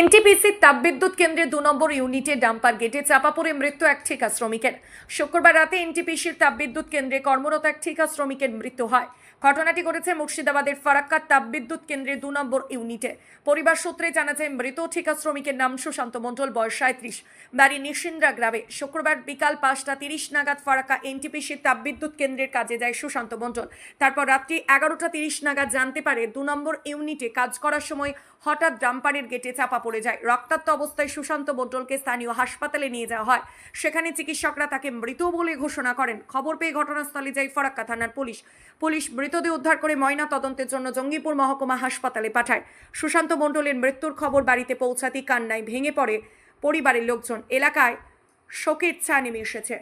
NTPC তাপবিদ্যুৎ কেন্দ্রের ২ নম্বর ইউনিটে ডাম্পার গেটে চাপা পড়ে মৃত্যু এক ঠিকা শ্রমিকের। শুক্রবার রাতে এনটিপিসির তাপবিদ্যুৎ কেন্দ্রে কর্মরত এক ঠিকা শ্রমিকের মৃত্যু হয়। ঘটনাটি ঘটেছে মুর্শিদাবাদের ফারাক্কা তাপবিদ্যুৎ কেন্দ্রের ২ নম্বর ইউনিটে। পরিবার সূত্রে জানা যায়, মৃত ঠিকা শ্রমিকের নাম সুশান্ত মণ্ডল, বয়স ৩৭, বাড়ি নিশিন্দ্রা গ্রামে। শুক্রবার বিকাল ৫টা ৩০ নাগাদ ফারাক্কা এনটিপিসির তাপবিদ্যুৎ কেন্দ্রের কাজে যায় সুশান্ত মণ্ডল। তারপর রাত্রি ১১টা ৩০ নাগাদ জানতে পারে ২ নম্বর ইউনিটে কাজ করার সময় হঠাৎ ডাম্পারের গেটে চাপা পড়ে যায়। রক্তাক্ত অবস্থায় সুশান্ত মণ্ডলকে স্থানীয় হাসপাতালে নিয়ে যাওয়া হয়। সেখানে চিকিৎসকরা তাকে মৃত বলে ঘোষণা করেন। খবর পেয়ে ঘটনাস্থলে যায় ফারাক্কা থানার পুলিশ। মৃতদেহ উদ্ধার করে ময়না তদন্তের জন্য জঙ্গিপুর মহকুমা হাসপাতালে পাঠায়। সুশান্ত মণ্ডলের মৃত্যুর খবর বাড়িতে পৌঁছাতেই কান্নায় ভেঙে পড়ে পরিবারের লোকজন। এলাকায় শোকের ছায়া নেমে এসেছে।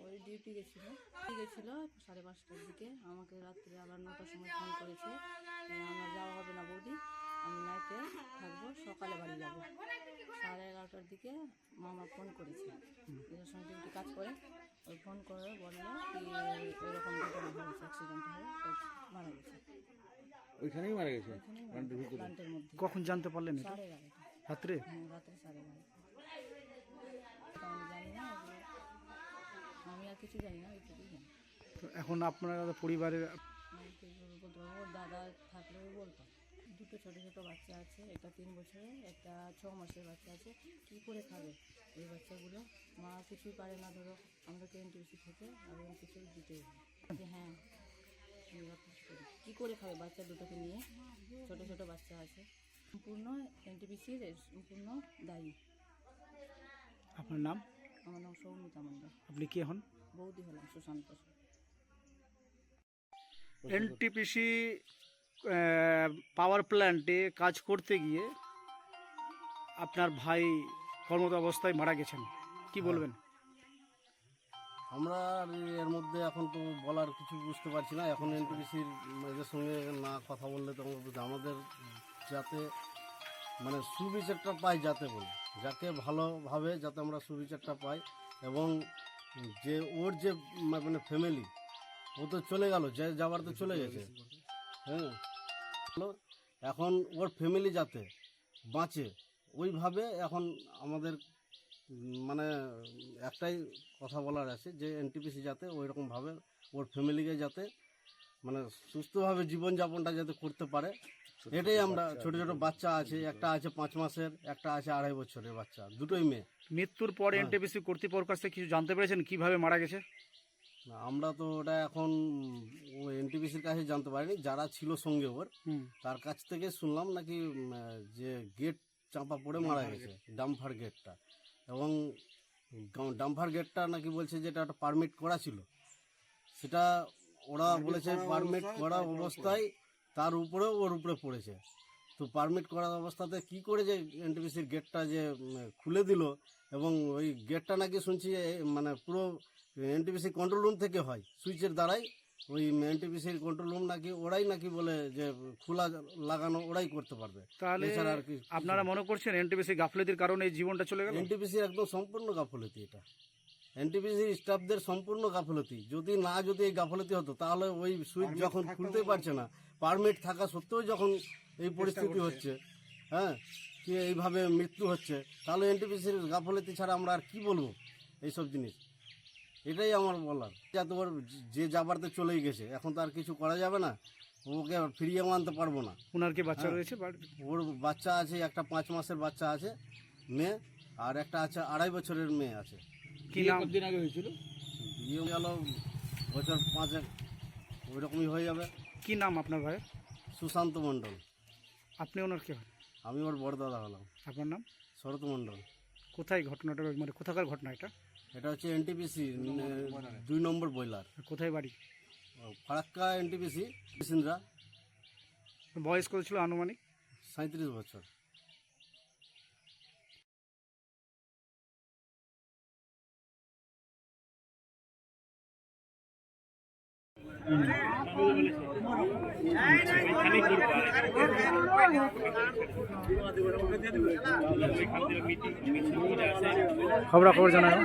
ওই ডিউটি গেছিলো 5:30টার দিকে। আমাকে রাত্রে আবার 9টার সময় ফোন করেছে, আমার যাওয়া হবে না বৌদি, আমি নাইটে থাকবো, সকালে বাড়ি যাবো। 11:30টার দিকে মামা ফোন করেছে, এদের সঙ্গে ডিউটি কাজ করে। ওই ফোন করে বললো কি এরকম ঘটনা হয়েছে, অ্যাক্সিডেন্ট হয়ে মারা গেছে। ওইখানেই মারা গেছে প্লান্টের মধ্যে। কখন জানতে পারলেন? 11:30 রাত্রে? রাত্রে 11:30। আমি জানি না, আমি আর কিছু জানি না, এইটুকুই জানি। তো এখন আপনারা পরিবারের আমি তো বলতে পারবো, ওর দাদা থাকলেও বলতাম। দুটো ছোটো ছোটো বাচ্চা আছে, একটা 3 বছরের, একটা 6 মাসের বাচ্চা আছে। কী করে খাবে এই বাচ্চাগুলো? মা কিছুই পারে না, ধরো আমরা এনটিপিসি থেকে এবং কিছু দিতে যে হ্যাঁ নিরাপদ করি। কী করে খাবে বাচ্চা দুটোকে নিয়ে? ছোটো ছোটো বাচ্চা আছে। সম্পূর্ণ এনটিপিসির সম্পূর্ণ দায়ী। আপনার নাম? আমার নাম সৌমিতা মণ্ডল। আপনি কে হন? বৌদি হলাম সুশান্ত। এনটিপিসি পাওয়ার প্ল্যান্টে কাজ করতে গিয়ে আপনার ভাই কর্মরত অবস্থায় মারা গেছেন, কি বলবেন? আমরা এর মধ্যে এখন তো বলার কিছু বুঝতে পারছি না। এখন এনটিপিসির এদের সঙ্গে না কথা বললে তো আমাদের যাতে মানে সুবিচারটা পাই, যাতে বলি যাকে ভালোভাবে যাতে আমরা সুবিচারটা পাই। এবং যে ওর যে মানে ফ্যামিলি, ও তো চলে গেল, যে যাবার তো চলে গেছে। হ্যাঁ, এখন ওর ফ্যামিলি যাতে বাঁচে ওইভাবে এখন আমাদের মানে একটাই কথা বলার আছে যে এনটিপিসি যাতে ওই রকমভাবে ওর ফ্যামিলিকে যাতে মানে সুস্থভাবে জীবনযাপনটা যাতে করতে পারে, এটাই আমরা। ছোটো ছোটো বাচ্চা আছে, একটা আছে 5 মাসের, একটা আছে 2.5 বছরের বাচ্চা, দুটোই মেয়ে। মৃত্যুর পর এনটিপিসি কর্তৃপক্ষের কাছ থেকে কিছু জানতে পেরেছেন কিভাবে মারা গেছে? না, আমরা তো ওটা এখন এনটিপিসির কাছে জানতে পারিনি। যারা ছিল সঙ্গে ওর, তার কাছ থেকে শুনলাম নাকি যে গেট চাপা পড়ে মারা গেছে, ডাম্পার গেটটা। এবং ডাম্পার গেটটা নাকি বলছে যে এটা একটা পারমিট করা ছিল, সেটা ওরা বলেছে পারমিট করা অবস্থায় তার উপরেও ওর উপরে পড়েছে। তো পারমিট করা অবস্থাতে কি করে যে এনটিপিসির গেটটা যে খুলে দিল, এবং ওই গেটটা নাকি শুনছি মানে পুরো এনটিপিসি কন্ট্রোল রুম থেকে হয়, সুইচের দ্বারাই। ওই এনটিপিসির কন্ট্রোল রুম নাকি ওরাই নাকি বলে যে খোলা লাগানো ওরাই করতে পারবে। তাহলে আর কি আপনারা মনে করছেন এনটিপিসি গাফলেতির কারণে এই জীবনটা চলে গেল? এনটিপিসির একদম সম্পূর্ণ গাফলতি এটা। এনটিপিসি স্টাফদের সম্পূর্ণ গাফলতি। যদি এই গাফলতি হতো তাহলে ওই সুইচ যখন খুলতে পারছে না, পারমিট থাকা সত্ত্বেও যখন এই পরিস্থিতি হচ্ছে, হ্যাঁ, কি এইভাবে মৃত্যু হচ্ছে, তাহলে এনটিপিসির গাফলতি ছাড়া আমরা আর কি বলবো এইসব জিনিস। এটাই আমার বলার। যাতে ওর যে যাবারতে চলেই গেছে, এখন তো আর কিছু করা যাবে না। ওকে ফিরিয়েও আনতে পারবো না। ওনার কি বাচ্চা হ্যাঁ। রয়েছে ওর বাচ্চা আছে, একটা 5 মাসের বাচ্চা আছে মেয়ে, আর একটা আছে 2.5 বছরের মেয়ে আছে। কি নাম? বিয়ে গেল বছর 5 ওই রকমই হয়ে যাবে। কি নাম আপনার ভাইয়ের? সুশান্ত মণ্ডল। আপনি ওনার কে হন? আমি ওর বড় দাদা হলাম, আপনার নাম? শরৎ মণ্ডল। কোথায় ঘটনাটা, মানে কোথাকার ঘটনা এটা? এটা হচ্ছে এনটিপিসি 2 নম্বর বয়লার, কোথায় বাড়ি? ফারাক্কা এনটিপিসি সিন্দ্রা। বয়স কত ছিল আনুমানিক? 37 বছর। খবর জানাও।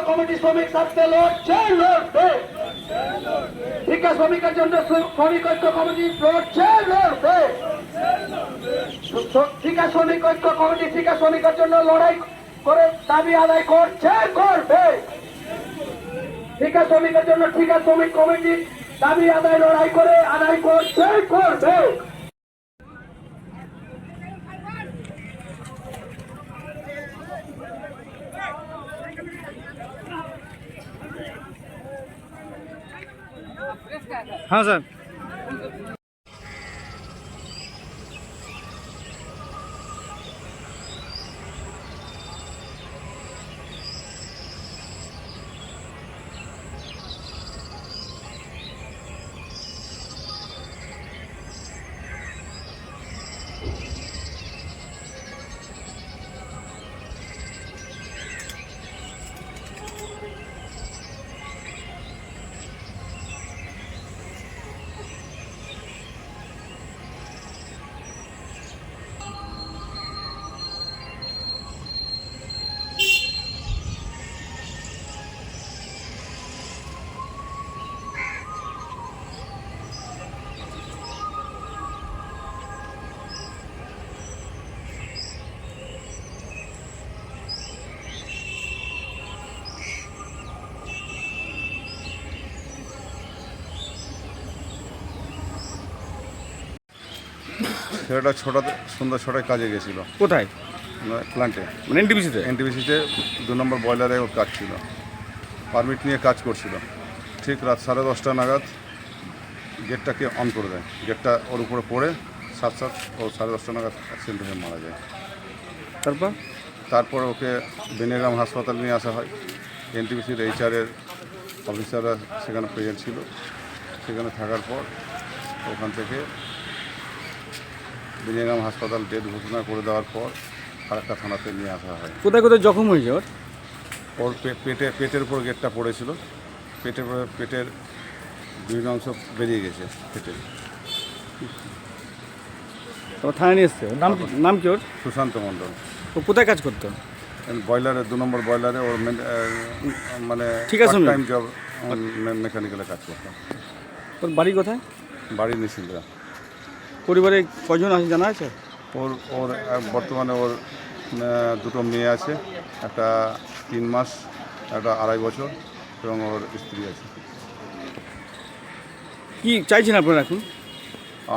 কমিটি শ্রমিক স্বার্থে লড়ছে, লড়বে। ঠিকা শ্রমিকের জন্য শ্রমিক ঐক্য কমিটি লড়ছে, লড়বে। ঠিকা শ্রমিক ঐক্য কমিটি ঠিকা শ্রমিকের জন্য লড়াই করে দাবি আদায় করছে, করবে। ঠিকা শ্রমিকের জন্য ঠিকা শ্রমিক কমিটি দাবি আদায় লড়াই করে আদায় করছে, করবে। হ্যাঁ স্যার। ছেলেটা সন্ধ্যা 6টায় কাজে গেছিলো কোথায়? প্ল্যান্টে, মানে এনটিপিসিতে? এনটিপিসিতে 2 নম্বর বয়লারে ওর কাজ ছিল, পারমিট নিয়ে কাজ করছিল। ঠিক রাত 10:30 নাগাদ গেটটাকে অন করে দেয়, গেটটা ওর উপরে পড়ে সাত ও 10:30 নাগাদ অ্যাক্সিডেন্ট হয়ে মারা যায়। তারপর ওকে বেনিয়াগ্রাম হাসপাতাল নিয়ে আসা হয়। এনটিপিসির এইচআরের অফিসাররা সেখানে প্রেজেন্ট ছিল। সেখানে থাকার পর ওখান থেকে বেনিয়াগ্রাম হাসপাতাল ডেড ঘোষণা করে দেওয়ার পর ফারাক্কা থানাতে নিয়ে আসা হয়। কোথায় কোথায় জখম হয়েছে ওর? ওর পেটের উপর গেটটা পড়েছিল, পেটের বিভিন্ন অংশ বেরিয়ে গেছে পেটের। তোমার থানায় নিয়ে এসছে? নাম কি ওর? সুশান্ত মণ্ডল। ও কোথায় কাজ করতো? বয়লারে 2 নম্বর বয়লারে ওর মানে ঠিক আছে, টাইম জব মেকানিক্যালে কাজ করতো। ওর বাড়ি কোথায়? বাড়ি নিশিন্দ্রা। পরিবারে কজন আছে জানা আছে? ওর বর্তমানে ওর 2টো মেয়ে আছে, একটা 3 মাস, একটা 2.5 বছর, এবং ওর স্ত্রী আছে। কি চাইছেন আপনারা এখন?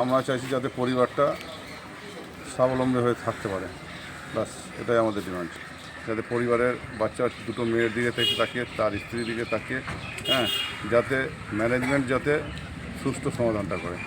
আমরা চাইছি যাতে পরিবারটা স্বাবলম্বী হয়ে থাকতে পারে, বাস এটাই আমাদের ডিমান্ড। যাতে পরিবারের বাচ্চা 2টো মেয়ের দিকে থেকে তাকিয়ে, তার স্ত্রীর দিকে তাকিয়ে, যাতে ম্যানেজমেন্ট যাতে সুষ্ঠু সমাধানটা করে।